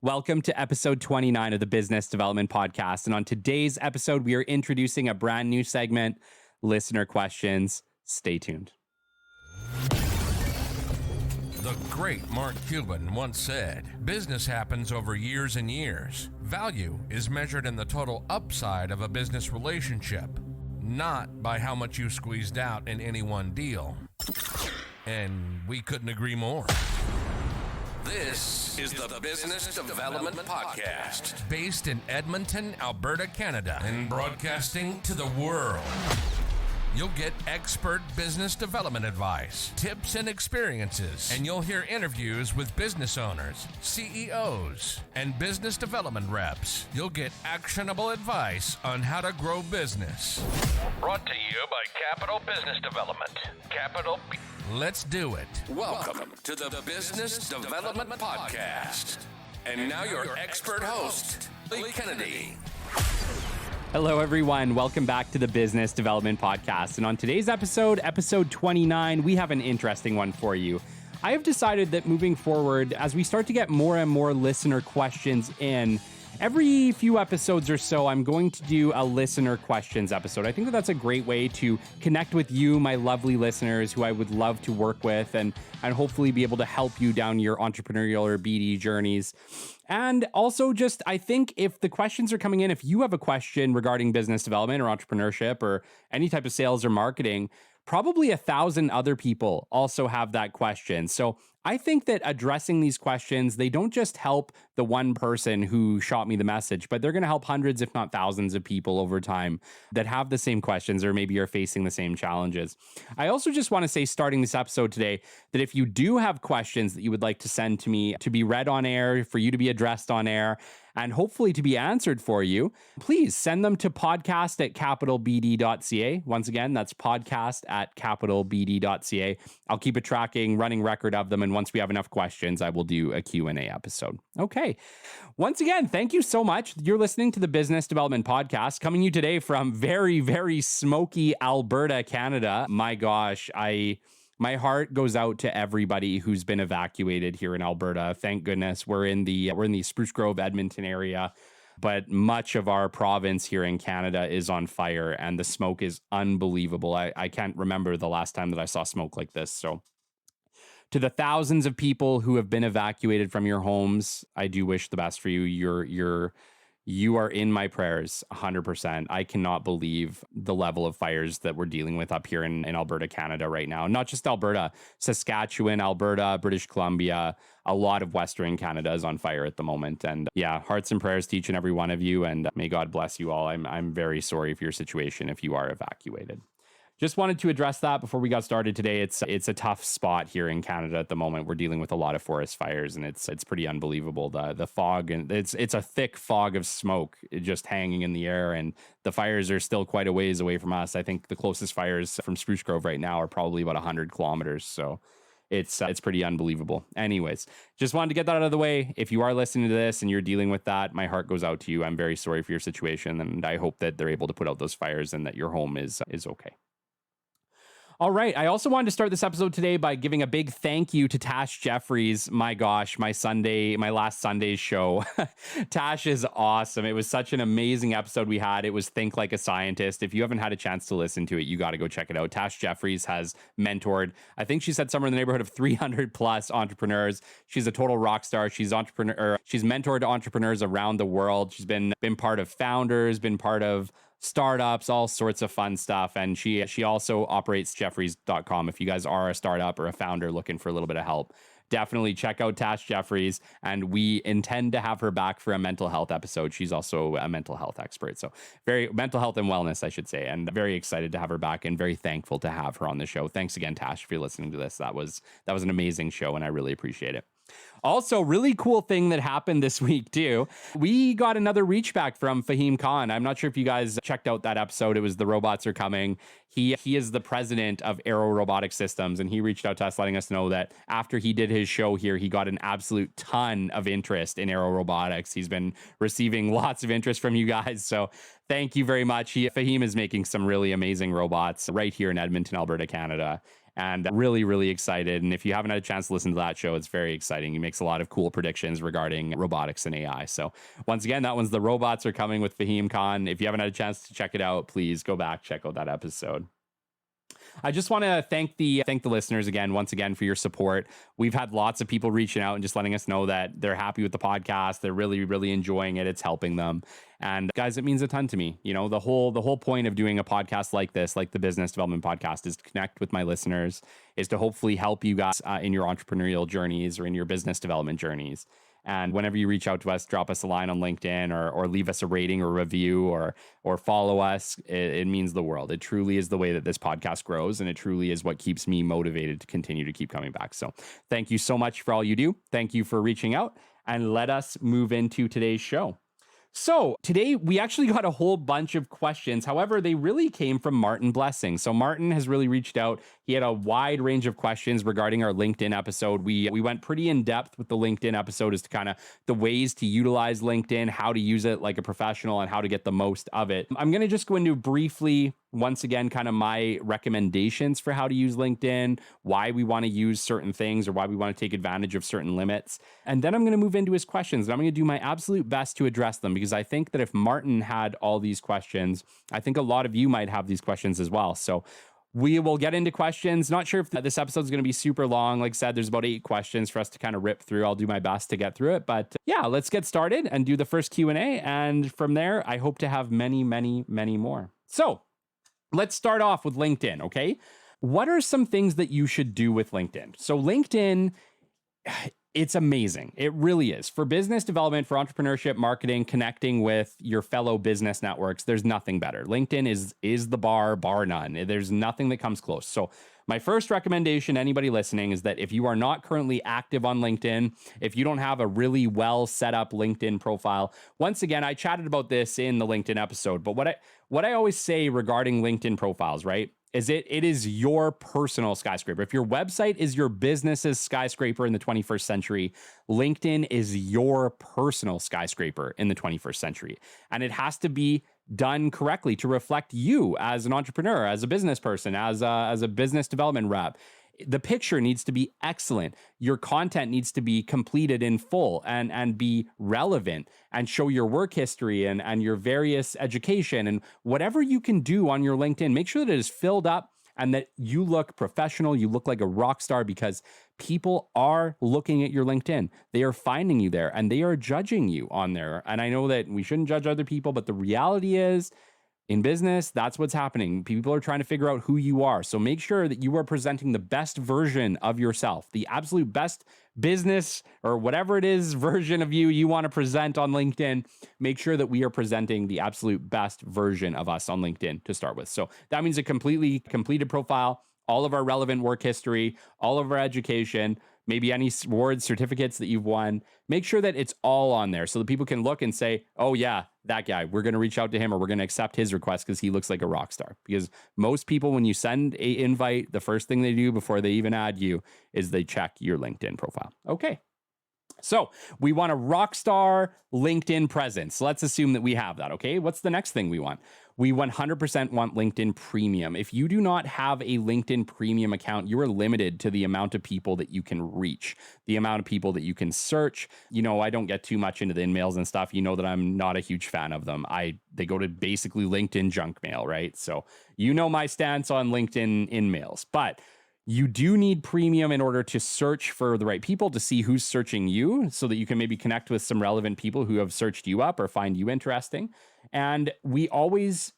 Welcome to episode 29 of the Business Development Podcast. And on today's episode, we are introducing a brand new segment, Listener Questions. Stay tuned. The great Mark Cuban once said, business happens over years and years. Value is measured in the total upside of a business relationship, not by how much you squeezed out in any one deal. And we couldn't agree more. This is the Business Development Podcast, based in Edmonton, Alberta, Canada, and broadcasting to the world. You'll get expert business development advice, tips and experiences, and you'll hear interviews with business owners, CEOs, and business development reps. You'll get actionable advice on how to grow business. Brought to you by Capital Business Development. Let's do it. Welcome to the Business Development Podcast. And now your expert host, Lee Kennedy. Hello, everyone. Welcome back to the Business Development Podcast. And on today's episode, episode 29, we have an interesting one for you. I have decided that moving forward, as we start to get more and more listener questions in, every few episodes or so, I'm going to do a listener questions episode. I think that that's a great way to connect with you, my lovely listeners, who I would love to work with and hopefully be able to help you down your entrepreneurial or BD journeys. And also just, I think if the questions are coming in, if you have a question regarding business development or entrepreneurship or any type of sales or marketing, probably 1,000 other people also have that question. So I think that addressing these questions, they don't just help the one person who shot me the message, but they're going to help hundreds, if not thousands of people over time that have the same questions or maybe are facing the same challenges. I also just want to say, starting this episode today, that if you do have questions that you would like to send to me to be read on air, for you to be addressed on air, and hopefully to be answered for you, please send them to podcast@capitalbd.ca. Once again, that's podcast@capitalbd.ca. I'll keep a running record of them. And once we have enough questions, I will do a Q&A episode. Okay. Once again, thank you so much. You're listening to the Business Development Podcast, coming you today from very, very smoky Alberta, Canada. My gosh, my heart goes out to everybody who's been evacuated here in Alberta. Thank goodness we're in the Spruce Grove, Edmonton area, but much of our province here in Canada is on fire and the smoke is unbelievable. I can't remember the last time that I saw smoke like this. So to the thousands of people who have been evacuated from your homes, I do wish the best for you. You are in my prayers 100%. I cannot believe the level of fires that we're dealing with up here in Alberta, Canada right now. Not just Alberta, Saskatchewan, Alberta, British Columbia, a lot of Western Canada is on fire at the moment. And yeah, hearts and prayers to each and every one of you. And may God bless you all. I'm very sorry for your situation if you are evacuated. Just wanted to address that before we got started today. It's a tough spot here in Canada at the moment. We're dealing with a lot of forest fires, and it's pretty unbelievable. The fog, and it's a thick fog of smoke just hanging in the air, and the fires are still quite a ways away from us. I think the closest fires from Spruce Grove right now are probably about 100 kilometers. So it's pretty unbelievable. Anyways, just wanted to get that out of the way. If you are listening to this and you're dealing with that, my heart goes out to you. I'm very sorry for your situation, and I hope that they're able to put out those fires and that your home is okay. All right. I also wanted to start this episode today by giving a big thank you to Tash Jeffries. My gosh, my last Sunday's show. Tash is awesome. It was such an amazing episode we had. It was Think Like a Scientist. If you haven't had a chance to listen to it, you got to go check it out. Tash Jeffries has mentored, I think she said somewhere in the neighborhood of 300 plus entrepreneurs. She's a total rock star. She's mentored entrepreneurs around the world. She's been part of founders, been part of startups, all sorts of fun stuff. And she also operates Jeffries.com. If you guys are a startup or a founder looking for a little bit of help, definitely check out Tash Jeffries. And we intend to have her back for a mental health episode. She's also a mental health expert. So very mental health and wellness, I should say. And very excited to have her back and very thankful to have her on the show. Thanks again, Tash, if you're listening to this. That was an amazing show and I really appreciate it. Also, really cool thing that happened this week, too. We got another reach back from Fahim Khan. I'm not sure if you guys checked out that episode. It was The Robots Are Coming. He is the president of Aero Robotic Systems, and he reached out to us letting us know that after he did his show here, he got an absolute ton of interest in Aero Robotics. He's been receiving lots of interest from you guys, so thank you very much. Fahim is making some really amazing robots right here in Edmonton, Alberta, Canada. and really, really excited. And if you haven't had a chance to listen to that show, it's very exciting. He makes a lot of cool predictions regarding robotics and AI. So once again, that one's The Robots Are Coming with Fahim Khan. If you haven't had a chance to check it out, please go back, check out that episode. I just want to thank the listeners again, once again, for your support. We've had lots of people reaching out and just letting us know that they're happy with the podcast. They're really, really enjoying it. It's helping them. And guys, it means a ton to me. You know, the whole point of doing a podcast like this, like the Business Development Podcast, is to connect with my listeners, is to hopefully help you guys in your entrepreneurial journeys or in your business development journeys. And whenever you reach out to us, drop us a line on LinkedIn or leave us a rating or review or follow us. It means the world. It truly is the way that this podcast grows, and it truly is what keeps me motivated to continue to keep coming back. So thank you so much for all you do. Thank you for reaching out, and let us move into today's show. So today we actually got a whole bunch of questions. However, they really came from Martin Blessing. So Martin has really reached out. He had a wide range of questions regarding our LinkedIn episode. We went pretty in depth with the LinkedIn episode as to kind of the ways to utilize LinkedIn, how to use it like a professional, and how to get the most of it. I'm going to just go into briefly, once again, kind of my recommendations for how to use LinkedIn, why we want to use certain things or why we want to take advantage of certain limits. And then I'm going to move into his questions, and I'm going to do my absolute best to address them, because I think that if Martin had all these questions, I think a lot of you might have these questions as well. So we will get into questions. Not sure if this episode is going to be super long. Like I said, there's about 8 questions for us to kind of rip through. I'll do my best to get through it. But yeah, let's get started and do the first Q&A. And from there, I hope to have many, many, many more. So let's start off with LinkedIn, okay? What are some things that you should do with LinkedIn? So LinkedIn, it's amazing. It really is. For business development, for entrepreneurship, marketing, connecting with your fellow business networks, there's nothing better. LinkedIn is the bar none. There's nothing that comes close. So my first recommendation to anybody listening is that if you are not currently active on LinkedIn, if you don't have a really well set up LinkedIn profile, once again, I chatted about this in the LinkedIn episode, but what I always say regarding LinkedIn profiles, right, is it is your personal skyscraper. If your website is your business's skyscraper in the 21st century, LinkedIn is your personal skyscraper in the 21st century. And it has to be done correctly to reflect you as an entrepreneur, as a business person, as a business development rep. The picture needs to be excellent. Your content needs to be completed in full and be relevant and show your work history and your various education and whatever you can do on your LinkedIn. Make sure that it is filled up and that you look professional. You look like a rock star, because people are looking at your LinkedIn. They are finding you there and they are judging you on there. And I know that we shouldn't judge other people, but the reality is, in business, that's what's happening. People are trying to figure out who you are. So make sure that you are presenting the best version of yourself, the absolute best business or whatever it is version of you want to present on LinkedIn. Make sure that we are presenting the absolute best version of us on LinkedIn to start with. So that means a completely completed profile, all of our relevant work history, all of our education, maybe any awards, certificates that you've won. Make sure that it's all on there so that people can look and say, oh yeah, that guy, we're going to reach out to him or we're going to accept his request because he looks like a rock star. Because most people, when you send an invite, the first thing they do before they even add you is they check your LinkedIn profile. Okay. So we want a rock star LinkedIn presence. Let's assume that we have that. Okay. What's the next thing we want? We 100% want LinkedIn Premium. If you do not have a LinkedIn Premium account, you are limited to the amount of people that you can reach, the amount of people that you can search. You know, I don't get too much into the InMails and stuff. You know that I'm not a huge fan of them. They go to basically LinkedIn junk mail, right? So you know my stance on LinkedIn InMails, but you do need Premium in order to search for the right people, to see who's searching you so that you can maybe connect with some relevant people who have searched you up or find you interesting. And we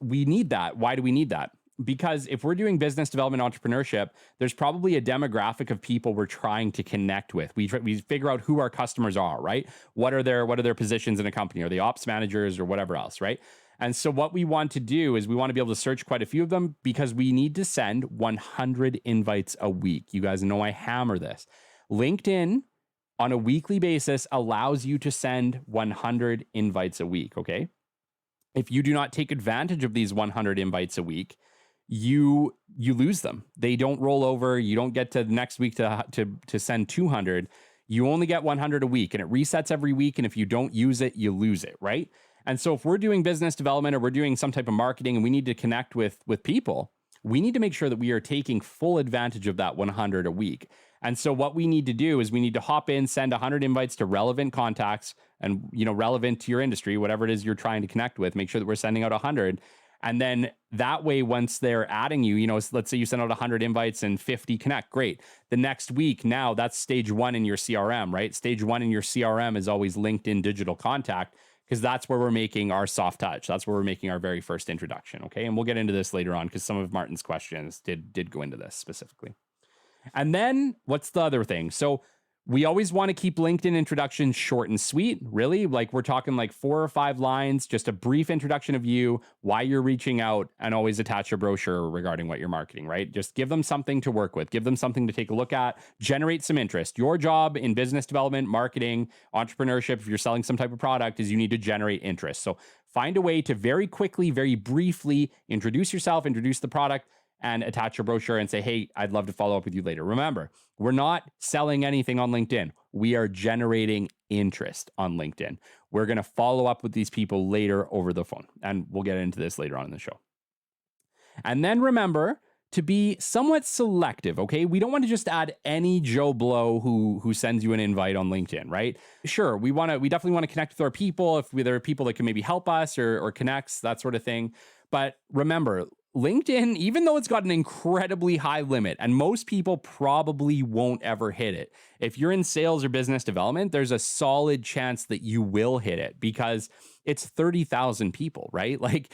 need that. Why do we need that? Because if we're doing business development entrepreneurship, there's probably a demographic of people we're trying to connect with. We figure out who our customers are, right? What are their positions in a company? Are they ops managers or whatever else, right? And so what we want to do is we want to be able to search quite a few of them because we need to send 100 invites a week. You guys know I hammer this. LinkedIn on a weekly basis allows you to send 100 invites a week, okay? If you do not take advantage of these 100 invites a week, you lose them. They don't roll over. You don't get to the next week to send 200. You only get 100 a week, and it resets every week. And if you don't use it, you lose it, right? And so if we're doing business development or we're doing some type of marketing and we need to connect with people, we need to make sure that we are taking full advantage of that 100 a week. And so what we need to do is we need to hop in, send 100 invites to relevant contacts and, relevant to your industry, whatever it is you're trying to connect with, make sure that we're sending out 100. And then that way, once they're adding you, let's say you send out 100 invites and 50 connect, great. The next week, now that's stage 1 in your CRM, right? Stage 1 in your CRM is always LinkedIn digital contact, because that's where we're making our soft touch. That's where we're making our very first introduction. Okay. And we'll get into this later on because some of Martin's questions did go into this specifically. And then what's the other thing? So we always want to keep LinkedIn introductions short and sweet, really. Like we're talking like 4 or 5 lines, just a brief introduction of you, why you're reaching out, and always attach a brochure regarding what you're marketing, right? Just give them something to work with, give them something to take a look at, generate some interest. Your job in business development, marketing, entrepreneurship, if you're selling some type of product, is you need to generate interest. So find a way to very quickly, very briefly introduce yourself, introduce the product, and attach your brochure and say, hey, I'd love to follow up with you later. Remember, we're not selling anything on LinkedIn. We are generating interest on LinkedIn. We're going to follow up with these people later over the phone. And we'll get into this later on in the show. And then remember to be somewhat selective, okay? We don't want to just add any Joe Blow who sends you an invite on LinkedIn, right? Sure, we definitely want to connect with our people if there are people that can maybe help us or connects, that sort of thing. But remember, LinkedIn, even though it's got an incredibly high limit, and most people probably won't ever hit it, if you're in sales or business development, there's a solid chance that you will hit it because it's 30,000 people, right? Like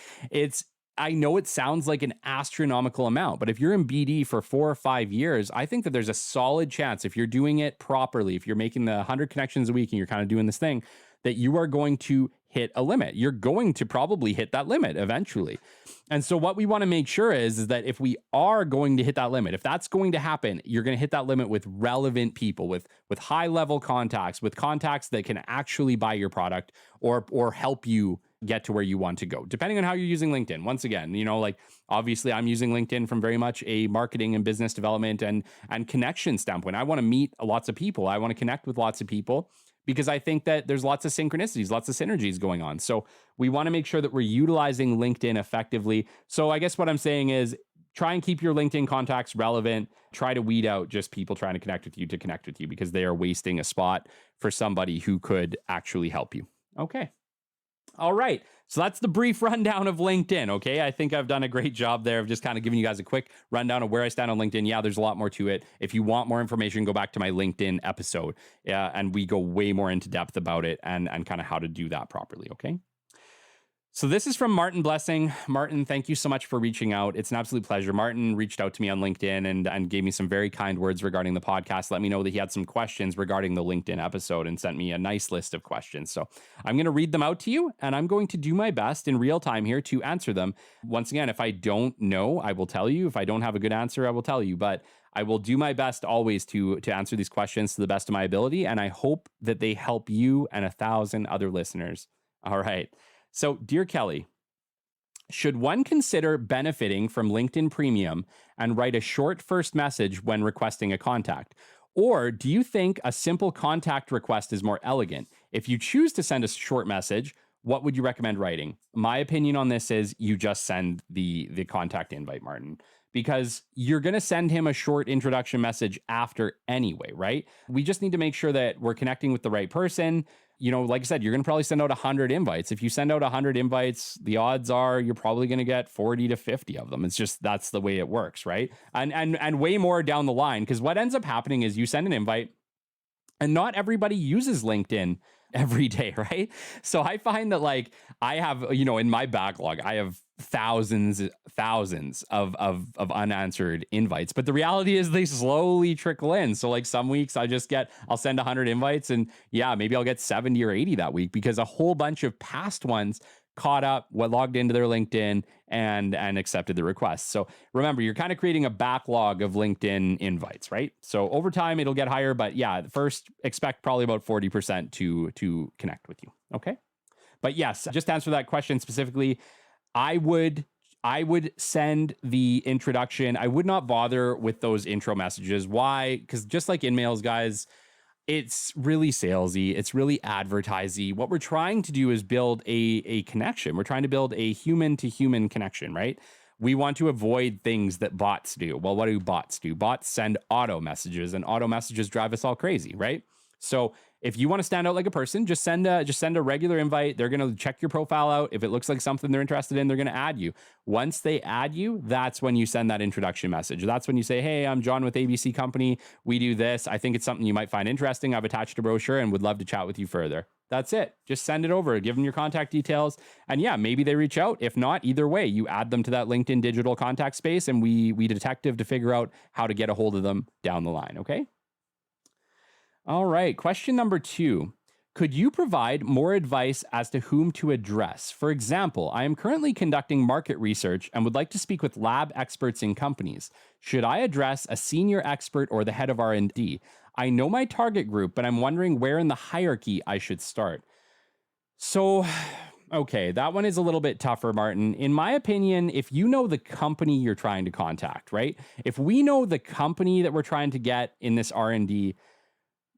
I know it sounds like an astronomical amount, but if you're in BD for 4 or 5 years, I think that there's a solid chance if you're doing it properly, if you're making the 100 connections a week and you're kind of doing this thing, that you are going to hit a limit. You're going to probably hit that limit eventually. And so what we want to make sure is that if we are going to hit that limit, if that's going to happen, you're going to hit that limit with relevant people, with high level contacts, with contacts that can actually buy your product or help you get to where you want to go, depending on how you're using LinkedIn. Once again, like obviously I'm using LinkedIn from very much a marketing and business development and connection standpoint. I want to meet lots of people. I want to connect with lots of people, because I think that there's lots of synchronicities, lots of synergies going on. So we want to make sure that we're utilizing LinkedIn effectively. So I guess what I'm saying is try and keep your LinkedIn contacts relevant. Try to weed out just people trying to connect with you because they are wasting a spot for somebody who could actually help you. Okay. All right. So that's the brief rundown of LinkedIn. Okay. I think I've done a great job there of just kind of giving you guys a quick rundown of where I stand on LinkedIn. Yeah, there's a lot more to it. If you want more information, go back to my LinkedIn episode. And we go way more into depth about it and kind of how to do that properly. Okay. So this is from Martin Blessing. Martin, thank you so much for reaching out. It's an absolute pleasure. Martin reached out to me on LinkedIn and gave me some very kind words regarding the podcast. Let me know that he had some questions regarding the LinkedIn episode and sent me a nice list of questions. So I'm going to read them out to you, and I'm going to do my best in real time here to answer them. Once again, if I don't know, I will tell you. If I don't have a good answer, I will tell you. But I will do my best always to answer these questions to the best of my ability, and I hope that they help you and 1,000 other listeners. All right. So, dear Kelly, should one consider benefiting from LinkedIn Premium and write a short first message when requesting a contact? Or do you think a simple contact request is more elegant? If you choose to send a short message, what would you recommend writing? My opinion on this is you just send the contact invite, Martin, because you're going to send him a short introduction message after anyway, right? We just need to make sure that we're connecting with the right person. Like I said, you're going to probably send out 100 invites. If you send out 100 invites, the odds are you're probably going to get 40 to 50 of them. It's just, that's the way it works, right? And way more down the line, because what ends up happening is you send an invite and not everybody uses LinkedIn every day, right? So I find that like I have, in my backlog, I have thousands of unanswered invites, but the reality is they slowly trickle in. So like some weeks I'll send 100 invites and maybe I'll get 70 or 80 that week because a whole bunch of past ones caught up, logged into their LinkedIn and accepted the request. So remember, you're kind of creating a backlog of LinkedIn invites, right? So over time it'll get higher, but first expect probably about 40% to connect with you. Okay. But yes, just to answer that question specifically, I would send the introduction. I would not bother with those intro messages. Why? Because just like InMails, guys, it's really salesy. It's really advertising. What we're trying to do is build a connection. We're trying to build a human to human connection, right? We want to avoid things that bots do. Well, what do bots do? Bots send auto messages, and auto messages drive us all crazy, right? So if you want to stand out like a person, just send a regular invite. They're going to check your profile out. If it looks like something they're interested in, they're going to add you. Once they add you, that's when you send that introduction message. That's when you say, hey, I'm John with ABC Company. We do this. I think it's something you might find interesting. I've attached a brochure and would love to chat with you further. That's it. Just send it over. Give them your contact details. And yeah, maybe they reach out. If not, either way, you add them to that LinkedIn digital contact space, and we detective to figure out how to get a hold of them down the line. Okay. All right. Question number 2. Could you provide more advice as to whom to address? For example, I am currently conducting market research and would like to speak with lab experts in companies. Should I address a senior expert or the head of R&D? I know my target group, but I'm wondering where in the hierarchy I should start. So, okay, that one is a little bit tougher, Martin. In my opinion, if you know the company you're trying to contact, right? If we know the company that we're trying to get in this R&D,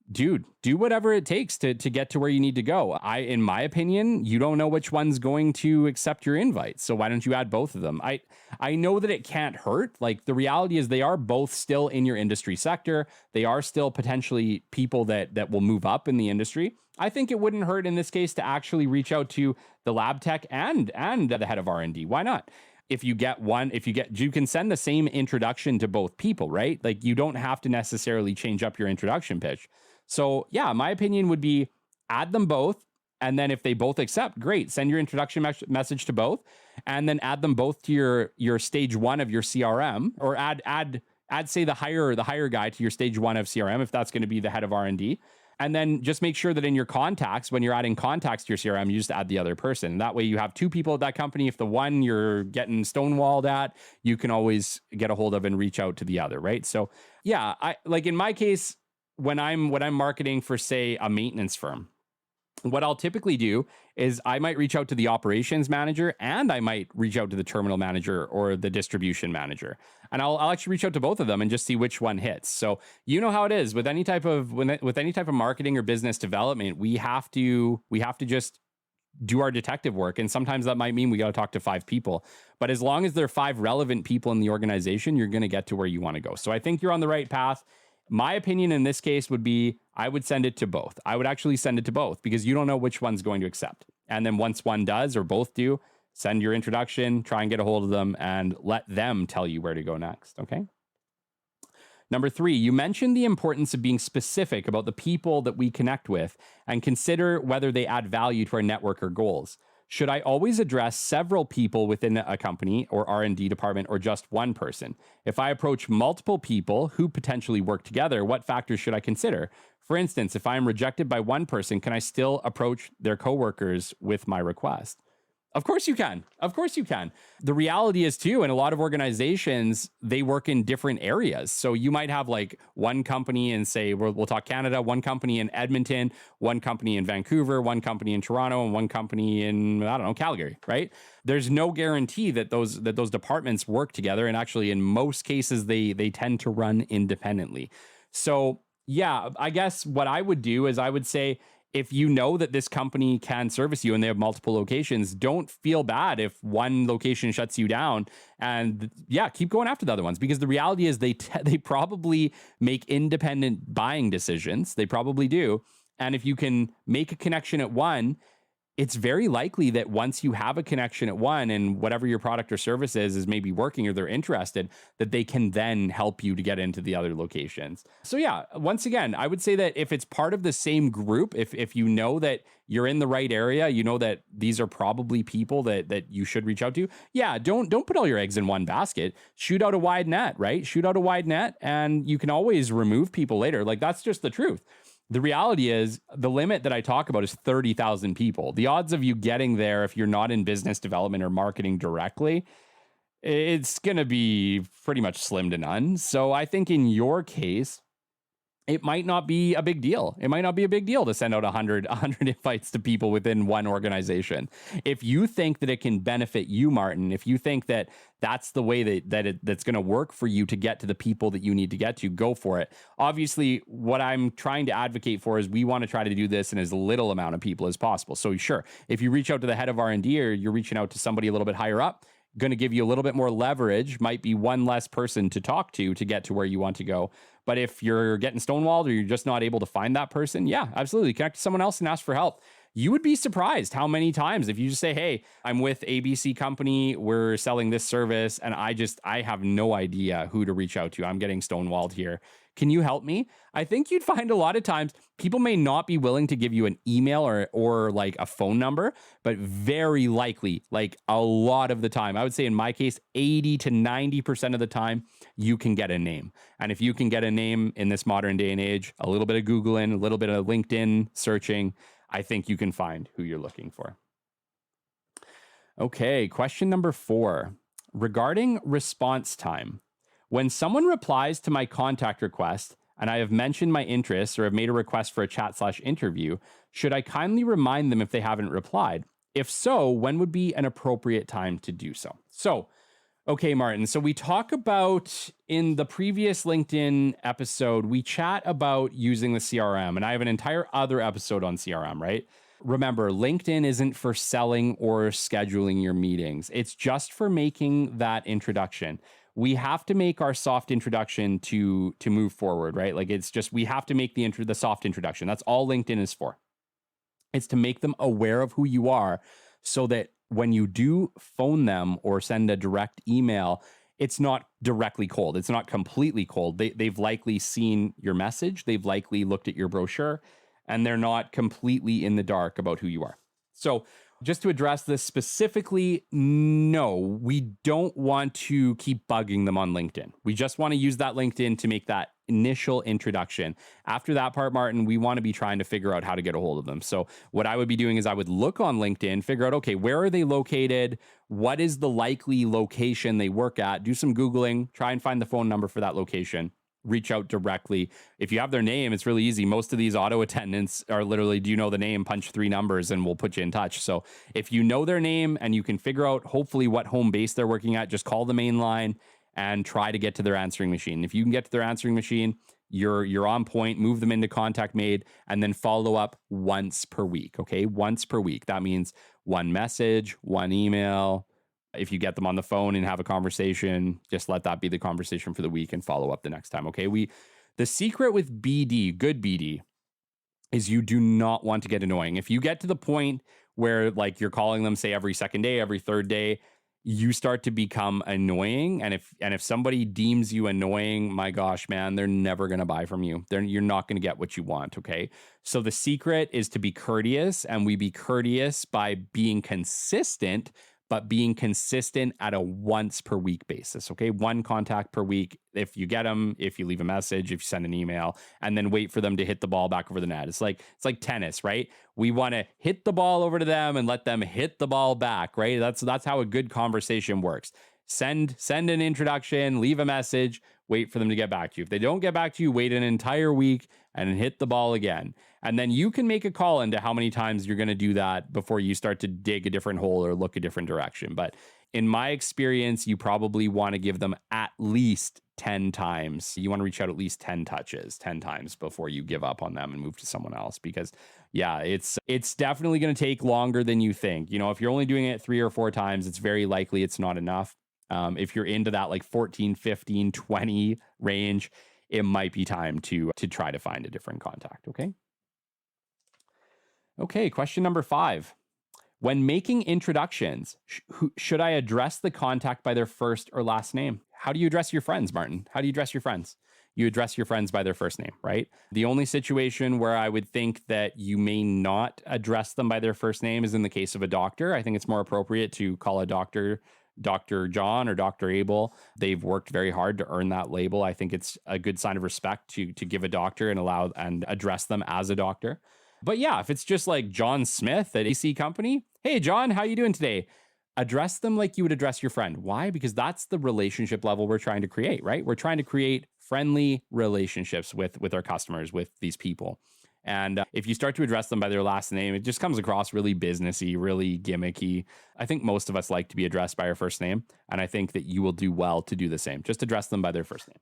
dude, do whatever it takes to get to where you need to go. In my opinion, you don't know which one's going to accept your invite. So why don't you add both of them? I know that it can't hurt. Like, the reality is they are both still in your industry sector. They are still potentially people that will move up in the industry. I think it wouldn't hurt in this case to actually reach out to the lab tech and the head of R&D. Why not? If you can send the same introduction to both people, right? Like, you don't have to necessarily change up your introduction pitch. So yeah, my opinion would be add them both. And then if they both accept, great, send your introduction message to both, and then add them both to your stage 1 of your CRM, or add say the hire guy to your stage 1 of CRM, if that's going to be the head of R&D. And then just make sure that in your contacts, when you're adding contacts to your CRM, you just add the other person. That way you have 2 people at that company. If the one you're getting stonewalled at, you can always get a hold of and reach out to the other, right? So yeah, in my case, when I'm marketing for, say, a maintenance firm, what I'll typically do is I might reach out to the operations manager, and I might reach out to the terminal manager or the distribution manager. And I'll actually reach out to both of them and just see which one hits. So you know how it is with any type of marketing or business development, we have to just do our detective work. And sometimes that might mean we got to talk to 5 people. But as long as there are 5 relevant people in the organization, you're going to get to where you want to go. So I think you're on the right path. My opinion in this case would be I would send it to both. I would actually send it to both, because you don't know which one's going to accept. And then once one does or both do, send your introduction, try and get a hold of them, and let them tell you where to go next. Okay. Number 3, you mentioned the importance of being specific about the people that we connect with and consider whether they add value to our network or goals. Should I always address several people within a company or R&D department, or just one person? If I approach multiple people who potentially work together, what factors should I consider? For instance, if I am rejected by one person, can I still approach their coworkers with my request? Of course you can. Of course you can. The reality is too, in a lot of organizations, they work in different areas. So you might have like one company in, say, we'll talk Canada, one company in Edmonton, one company in Vancouver, one company in Toronto, and one company in, I don't know, Calgary, right? There's no guarantee that those departments work together. And actually, in most cases, they tend to run independently. So yeah, I guess what I would do is I would say, if you know that this company can service you and they have multiple locations, don't feel bad if one location shuts you down, and yeah, keep going after the other ones, because the reality is they probably make independent buying decisions. They probably do. And if you can make a connection at one, it's very likely that once you have a connection at one and whatever your product or service is maybe working or they're interested, that they can then help you to get into the other locations. So yeah, once again, I would say that if it's part of the same group, if you know that you're in the right area, you know that these are probably people that you should reach out to. Yeah, don't put all your eggs in one basket. Shoot out a wide net, right? Shoot out a wide net, and you can always remove people later. Like, that's just the truth. The reality is the limit that I talk about is 30,000 people. The odds of you getting there, if you're not in business development or marketing directly, it's going to be pretty much slim to none. So I think in your case, it might not be a big deal. It might not be a big deal to send out 100 invites to people within one organization. If you think that it can benefit you, Martin, if you think that that's the way that's going to work for you to get to the people that you need to get to, go for it. Obviously, what I'm trying to advocate for is we want to try to do this in as little amount of people as possible. So sure, if you reach out to the head of R&D or you're reaching out to somebody a little bit higher up, going to give you a little bit more leverage, might be one less person to talk to get to where you want to go. But if you're getting stonewalled or you're just not able to find that person, yeah, absolutely. Connect to someone else and ask for help. You would be surprised how many times if you just say, hey, I'm with ABC company, we're selling this service, and I have no idea who to reach out to. I'm getting stonewalled here. Can you help me? I think you'd find a lot of times people may not be willing to give you an email or like a phone number, but very likely, like a lot of the time, I would say in my case, 80 to 90% of the time, you can get a name. And if you can get a name in this modern day and age, a little bit of Googling, a little bit of LinkedIn searching, I think you can find who you're looking for. Okay, question number 4. Regarding response time. When someone replies to my contact request and I have mentioned my interests or have made a request for a chat/interview, should I kindly remind them if they haven't replied? If so, when would be an appropriate time to do so? So, okay, Martin. So we talk about in the previous LinkedIn episode, we chat about using the CRM, and I have an entire other episode on CRM, right? Remember, LinkedIn isn't for selling or scheduling your meetings. It's just for making that introduction. We have to make our soft introduction to move forward, right? Like it's just, we have to make the soft introduction. That's all LinkedIn is for. It's to make them aware of who you are so that when you do phone them or send a direct email, it's not directly cold. It's not completely cold. They've likely seen your message. They've likely looked at your brochure, and they're not completely in the dark about who you are. So just to address this specifically, no, we don't want to keep bugging them on LinkedIn. We just want to use that LinkedIn to make that initial introduction. After that part, Martin, we want to be trying to figure out how to get a hold of them. So what I would be doing is I would look on LinkedIn, figure out, okay, where are they located? What is the likely location they work at? Do some Googling, try and find the phone number for that location. Reach out directly. If you have their name, it's really easy. Most of these auto attendants are literally, do you know the name? Punch 3 numbers and we'll put you in touch. So if you know their name and you can figure out hopefully what home base they're working at, just call the main line and try to get to their answering machine. If you can get to their answering machine, you're on point. Move them into contact made and then follow up once per week. Okay, once per week. That means one message, one email. If you get them on the phone and have a conversation, just let that be the conversation for the week and follow up the next time. Okay. The secret with BD, good BD, is you do not want to get annoying. If you get to the point where like you're calling them, say every second day, every third day, you start to become annoying. And if somebody deems you annoying, my gosh, man, they're never going to buy from you. You're not going to get what you want. Okay. So the secret is to be courteous, and we be courteous by being consistent, but being consistent at a once per week basis. Okay. One contact per week. If you get them, if you leave a message, if you send an email, and then wait for them to hit the ball back over the net. It's like tennis, right? We want to hit the ball over to them and let them hit the ball back, right? That's how a good conversation works. Send an introduction, leave a message, wait for them to get back to you. If they don't get back to you, wait an entire week and hit the ball again. And then you can make a call into how many times you're going to do that before you start to dig a different hole or look a different direction. But in my experience, you probably want to give them at least 10 times. You want to reach out at least 10 touches, 10 times before you give up on them and move to someone else. Because yeah, it's definitely going to take longer than you think. You know, if you're only doing it 3 or 4 times, it's very likely it's not enough. If you're into that like 14, 15, 20 range, it might be time to try to find a different contact. Okay. Okay. Question number 5. When making introductions, should I address the contact by their first or last name? How do you address your friends, Martin? How do you address your friends? You address your friends by their first name, right? The only situation where I would think that you may not address them by their first name is in the case of a doctor. I think it's more appropriate to call a doctor Dr. John or Dr. Abel. They've worked very hard to earn that label. I think it's a good sign of respect to give a doctor and allow and address them as a doctor. But yeah, if it's just like John Smith at AC Company, hey, John, how you doing today? Address them like you would address your friend. Why? Because that's the relationship level we're trying to create, right? We're trying to create friendly relationships with our customers, with these people. And if you start to address them by their last name, it just comes across really businessy, really gimmicky. I think most of us like to be addressed by our first name. And I think that you will do well to do the same. Just address them by their first name.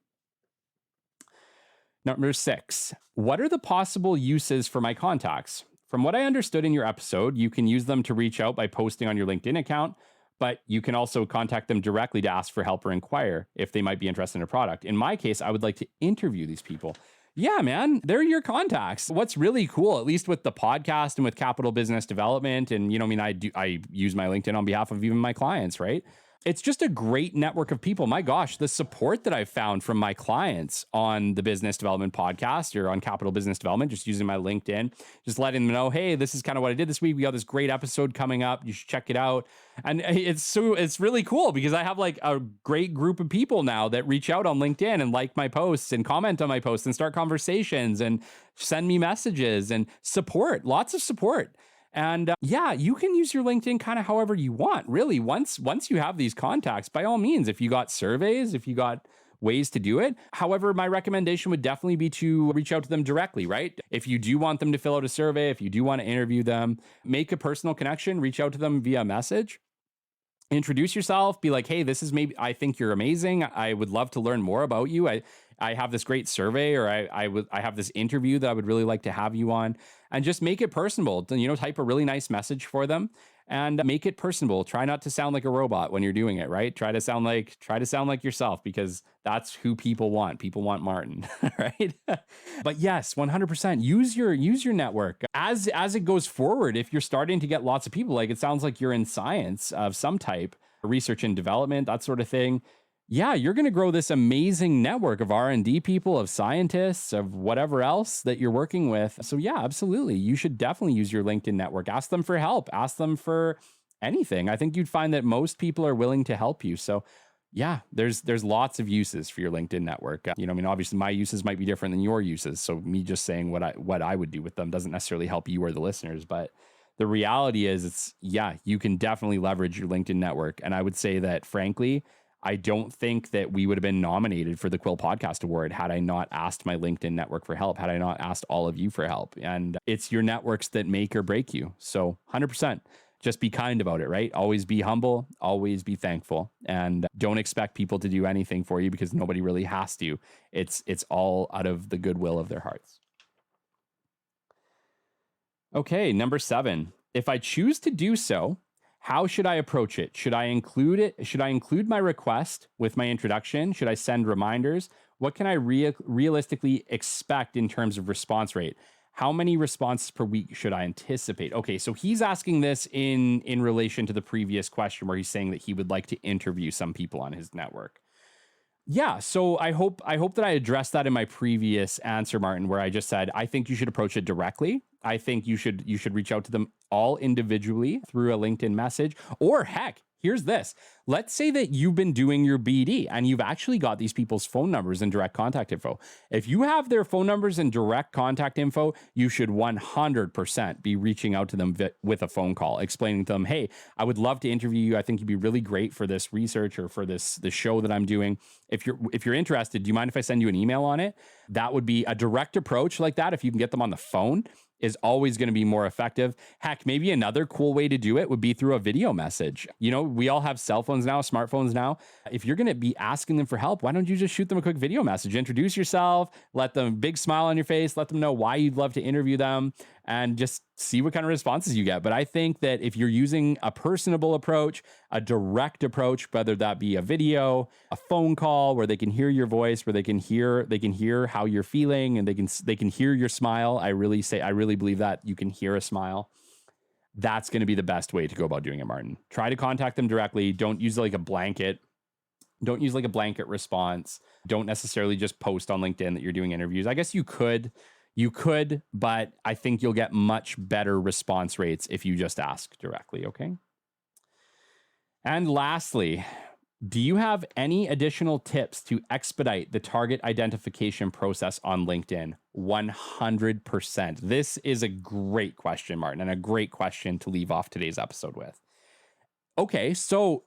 Number 6, what are the possible uses for my contacts? From what I understood in your episode, you can use them to reach out by posting on your LinkedIn account, but you can also contact them directly to ask for help or inquire if they might be interested in a product. In my case, I would like to interview these people. Yeah, man, they're your contacts. What's really cool, at least with the podcast and with Capital Business Development, and I use my LinkedIn on behalf of even my clients, right? It's just a great network of people. My gosh, the support that I've found from my clients on the Business Development Podcast or on Capital Business Development, just using my LinkedIn, just letting them know, hey, this is kind of what I did this week. We got this great episode coming up. You should check it out. And it's really cool because I have like a great group of people now that reach out on LinkedIn and like my posts and comment on my posts and start conversations and send me messages and support, lots of support. And yeah, you can use your LinkedIn kind of however you want, really. Once you have these contacts, by all means, if you got surveys, if you got ways to do it. However, my recommendation would definitely be to reach out to them directly, right? If you do want them to fill out a survey, if you do want to interview them, make a personal connection, reach out to them via message. Introduce yourself, be like, hey, I think you're amazing. I would love to learn more about you. I have this great survey, or I have this interview that I would really like to have you on, and just make it personable. Type a really nice message for them and make it personable. Try not to sound like a robot when you're doing it, right? Try to sound like yourself, because that's who people want. People want Martin, right? But yes, 100% use your network as it goes forward. If you're starting to get lots of people, like it sounds like you're in science of some type, research and development, that sort of thing. Yeah, you're going to grow this amazing network of R&D people, of scientists, of whatever else that you're working with. So yeah, absolutely. You should definitely use your LinkedIn network. Ask them for help. Ask them for anything. I think you'd find that most people are willing to help you. So yeah, there's lots of uses for your LinkedIn network. Obviously my uses might be different than your uses. So me just saying what I would do with them doesn't necessarily help you or the listeners. But the reality is you can definitely leverage your LinkedIn network. And I would say that, frankly, I don't think that we would have been nominated for the Quill Podcast Award had I not asked my LinkedIn network for help, had I not asked all of you for help. And it's your networks that make or break you. So 100%, just be kind about it, right? Always be humble, always be thankful, and don't expect people to do anything for you, because nobody really has to. It's all out of the goodwill of their hearts. Okay, number 7. If I choose to do so, how should I approach it? Should I include it? Should I include my request with my introduction? Should I send reminders? What can I realistically expect in terms of response rate? How many responses per week should I anticipate? Okay, so he's asking this in relation to the previous question, where he's saying that he would like to interview some people on his network. Yeah, so I hope that I addressed that in my previous answer, Martin, where I just said I think you should approach it directly. I think you should reach out to them all individually through a LinkedIn message, or heck, here's this. Let's say that you've been doing your BD and you've actually got these people's phone numbers and direct contact info. If you have their phone numbers and direct contact info, you should 100% be reaching out to them with a phone call, explaining to them, hey, I would love to interview you. I think you'd be really great for this research or for the show that I'm doing. If you're interested, do you mind if I send you an email on it? That would be a direct approach like that. If you can get them on the phone, is always going to be more effective. Heck, maybe another cool way to do it would be through a video message. We all have cell phones now, smartphones now. If you're going to be asking them for help, why don't you just shoot them a quick video message? Introduce yourself, let them big smile on your face, let them know why you'd love to interview them, and just see what kind of responses you get. But I think that if you're using a personable approach, a direct approach, whether that be a video, a phone call where they can hear your voice, where they can hear how you're feeling, and they can hear your smile. I really believe that you can hear a smile. That's going to be the best way to go about doing it, Martin. Try to contact them directly. Don't use like a blanket. Don't use like a blanket response. Don't necessarily just post on LinkedIn that you're doing interviews. I guess you could, but I think you'll get much better response rates if you just ask directly, okay? And lastly, do you have any additional tips to expedite the target identification process on LinkedIn? 100%. This is a great question, Martin, and a great question to leave off today's episode with. Okay, so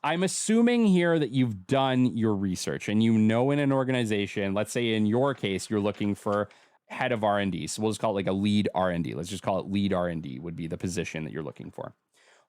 I'm assuming here that you've done your research and in an organization, let's say in your case, you're looking for head of R&D. So we'll just call it like a lead R&D. Let's just call it lead R&D would be the position that you're looking for.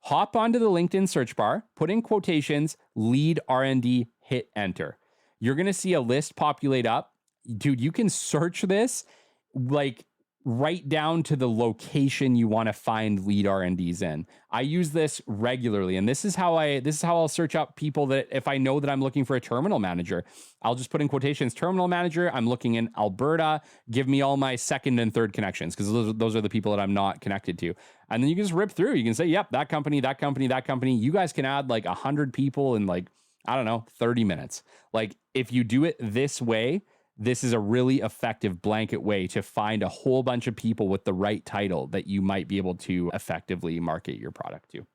Hop onto the LinkedIn search bar, put in quotations, lead R&D, hit enter. You're going to see a list populate up. Dude, you can search this like right down to the location you want to find lead R&Ds in. I use this regularly, and this is how I'll search up people that if I know that I'm looking for a terminal manager, I'll just put in quotations, terminal manager, I'm looking in Alberta, give me all my second and third connections, because those are the people that I'm not connected to. And then you can just rip through. You can say, yep, that company, that company, that company. You guys can add like 100 people in like, I don't know, 30 minutes. Like if you do it this way, this is a really effective blanket way to find a whole bunch of people with the right title that you might be able to effectively market your product to.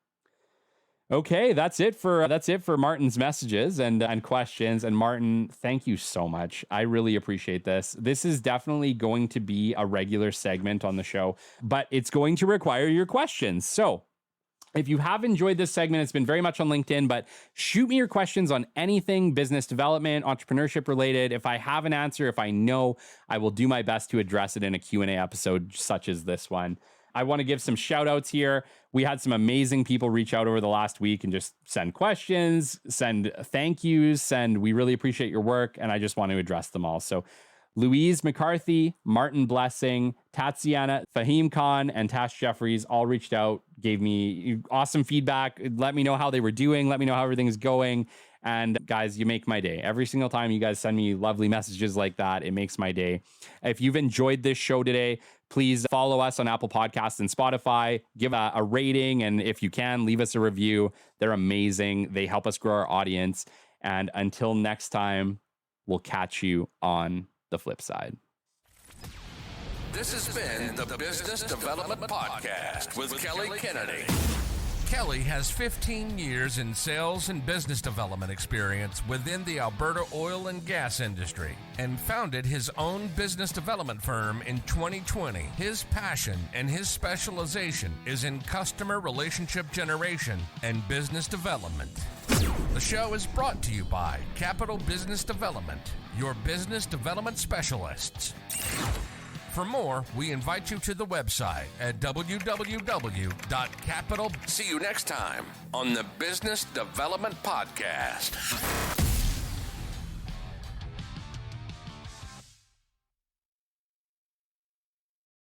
Okay, that's it for Martin's messages and questions. And Martin, thank you so much. I really appreciate this. This is definitely going to be a regular segment on the show, but it's going to require your questions. So if you have enjoyed this segment, it's been very much on LinkedIn, but shoot me your questions on anything business development, entrepreneurship related. If I have an answer, if I know, I will do my best to address it in a Q&A episode such as this one. I want to give some shout outs here. We had some amazing people reach out over the last week and just send questions, send thank yous, we really appreciate your work, and I just want to address them all. So Louise McCarthy, Martin Blessing, Tatiana, Fahim Khan, and Tash Jeffries all reached out, gave me awesome feedback, let me know how they were doing, let me know how everything's going. And guys, you make my day. Every single time you guys send me lovely messages like that, it makes my day. If you've enjoyed this show today, please follow us on Apple Podcasts and Spotify, give a rating, and if you can, leave us a review. They're amazing. They help us grow our audience. And until next time, we'll catch you on the flip side. This has been the Business Development Podcast with Kelly Kennedy. Kelly has 15 years in sales and business development experience within the Alberta oil and gas industry and founded his own business development firm in 2020. His passion and his specialization is in customer relationship generation and business development. The show is brought to you by Capital Business Development, your business development specialists. For more, we invite you to the website at www.capital. See you next time on the Business Development Podcast.